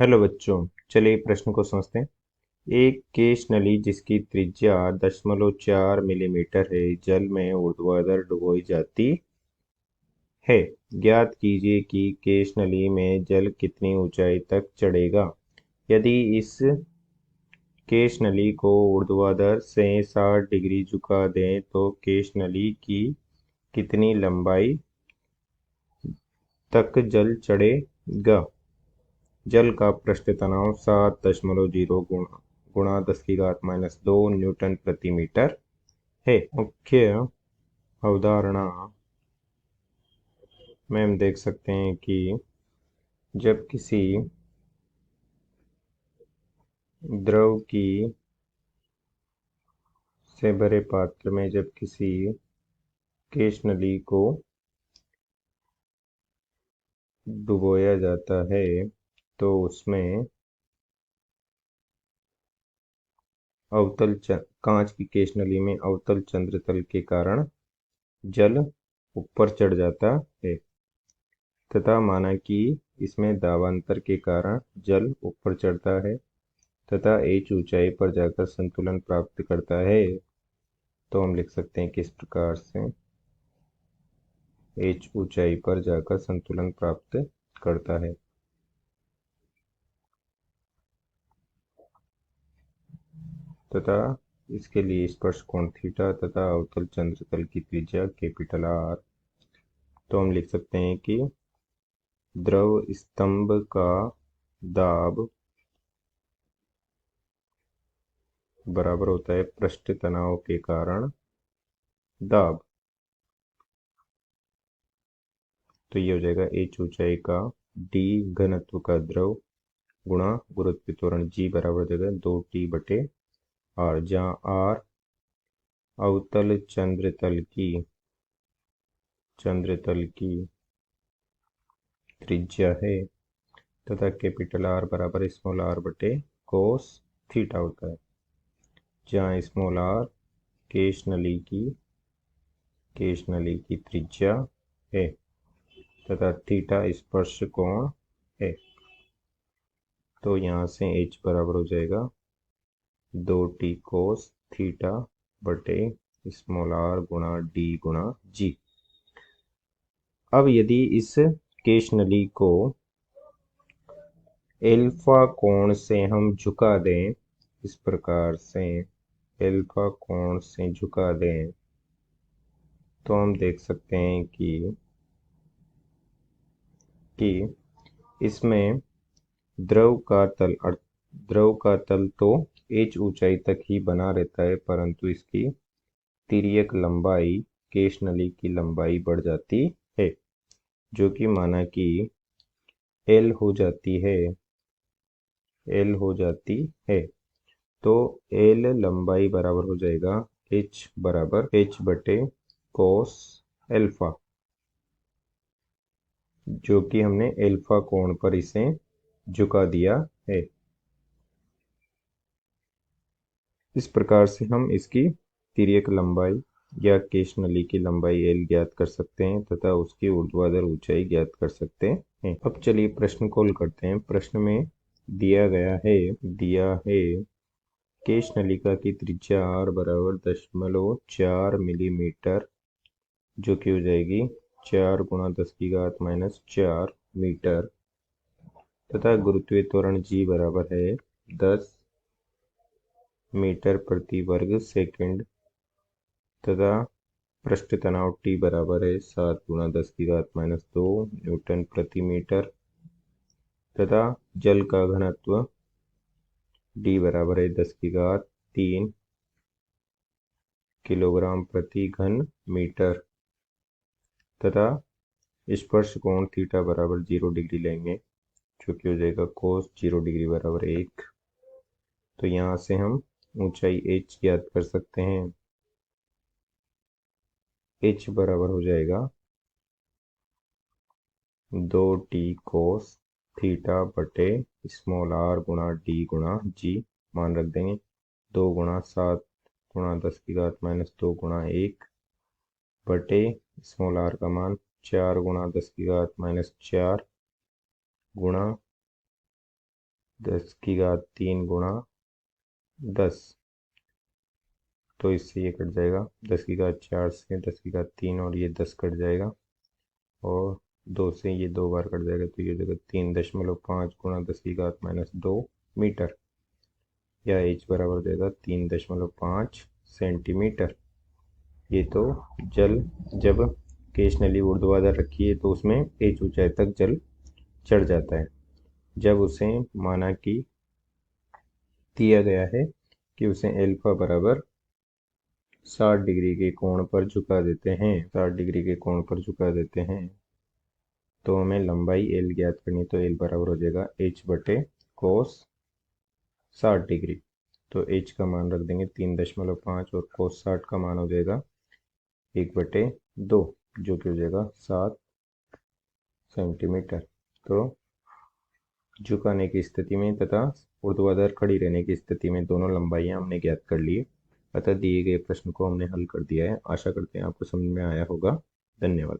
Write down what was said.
Hello बच्चों। चलिए प्रश्न को समझते हैं। एक केश नली जिसकी त्रिज्या 0.4 मिलीमीटर है जल में ऊर्ध्वाधर डुबोई जाती है। ज्ञात कीजिए कि केश नली में जल कितनी ऊंचाई तक चढ़ेगा। यदि इस केश नली को ऊर्ध्वाधर से 60 डिग्री झुका दें तो केश नली की कितनी लंबाई तक जल चढ़ेगा। जल का पृष्ठ तनाव 7.0 गुणा 10⁻⁻2 न्यूटन प्रति मीटर है। मुख्य अवधारणा में हम देख सकते हैं कि जब किसी द्रव की से भरे पात्र में जब किसी केश नली को डुबोया जाता है तो उसमें कांच की केश नली में अवतल चंद्र तल के कारण जल ऊपर चढ़ जाता है तथा माना कि इसमें दाबांतर के कारण जल ऊपर चढ़ता है तथा एच ऊंचाई पर जाकर संतुलन प्राप्त करता है। तो हम लिख सकते हैं किस प्रकार से एच ऊंचाई पर जाकर संतुलन प्राप्त करता है। तथा इसके लिए स्पर्श कोण थीटा तथा अवतल चंद्र तल की त्रिज्या कैपिटल आर। तो हम लिख सकते हैं कि द्रव स्तंभ का दाब बराबर होता है पृष्ठ तनाव के कारण दाब। तो ये हो जाएगा एच ऊंचाई का डी घनत्व का द्रव गुणा गुरुत्व त्वरण जी बराबर हो जाएगा 2T/r, जहाँ आर अवतल चंद्र तल की त्रिज्या है तथा कैपिटल आर बराबर स्मॉल आर बटे कोस थीटा होता है, जहाँ स्मॉल आर केश नली की त्रिज्या है तथा थीटा स्पर्श कोण है। तो यहाँ से h बराबर हो जाएगा 2T कोस थीटा बटे स्मॉल आर गुणा डी गुणा जी। अब यदि इस केश नली को एल्फा कोण से हम झुका दें, इस प्रकार से एल्फा कोण से झुका दें, तो हम देख सकते हैं कि इसमें द्रव का तल तो h ऊंचाई तक ही बना रहता है, परंतु इसकी तिर्यक लंबाई केश नली की लंबाई बढ़ जाती है, जो कि माना कि L हो जाती है। तो L लंबाई बराबर हो जाएगा h बराबर h बटे कोस एल्फा, जो कि हमने एल्फा कोण पर इसे झुका दिया है। इस प्रकार से हम इसकी तिर्यक लंबाई या केश नली की लंबाई L ज्ञात कर सकते हैं तथा उसकी ऊर्ध्वाधर ऊंचाई ज्ञात कर सकते हैं। अब चलिए प्रश्न को हल करते हैं। प्रश्न में दिया है केश नलिका की त्रिज्या r बराबर 0.4 मिलीमीटर, जो कि हो जाएगी 4 गुणा 10⁻⁻4 मीटर तथा गुरुत्वीय त्वरण g बराबर है 10 मीटर प्रति वर्ग सेकंड तथा पृष्ठ तनाव T बराबर है 7 गुणा 10⁻⁻2 न्यूटन प्रति मीटर तथा जल का घनत्व D बराबर है 10⁻³ किलोग्राम प्रति घन मीटर तथा स्पर्श कोण थीटा बराबर 0 डिग्री लेंगे, जो कि हो जाएगा कोस 0 डिग्री बराबर 1। तो यहाँ से हम ऊंचाई h ज्ञात कर सकते हैं। h बराबर हो जाएगा 2T कोस थीटा बटे स्मॉल r गुणा d गुणा g, मान रख देंगे 2 गुणा 7 गुणा 10⁻⁻2 गुणा 1 बटे स्मॉल r का मान 4 गुणा 10⁻⁻4 गुणा 10⁻³ गुणा 10, तो इससे ये कट जाएगा। 10⁻4 से 10⁻³ और ये 10 कट जाएगा, और 2 से ये 2 बार कट जाएगा, तो ये जगह 3.5 गुणा 10⁻² मीटर, या h बराबर देगा 3.5 सेंटीमीटर। ये तो जल जब केश नली ऊर्ध्वाधर रखी है तो उसमें h ऊंचाई तक जल चढ़ जाता है। जब उसे माना कि दिया गया है कि उसे अल्फा बराबर 60 डिग्री के कोण पर झुका देते हैं, 60 डिग्री के कोण पर झुका देते हैं, तो हमें लंबाई एल ज्ञात करनी। तो एल बराबर हो जाएगा h बटे कोस 60 डिग्री। तो h का मान रख देंगे 3.5, और कोस 60 का मान हो जाएगा 1/2, जो कि हो जाएगा 7 सेंटीमीटर। तो झुकाने की स्थिति में तथा ऊर्ध्वाधर खड़ी रहने की स्थिति में दोनों लंबाइयां हमने ज्ञात कर ली है। अतः दिए गए प्रश्न को हमने हल कर दिया है। आशा करते हैं आपको समझ में आया होगा। धन्यवाद।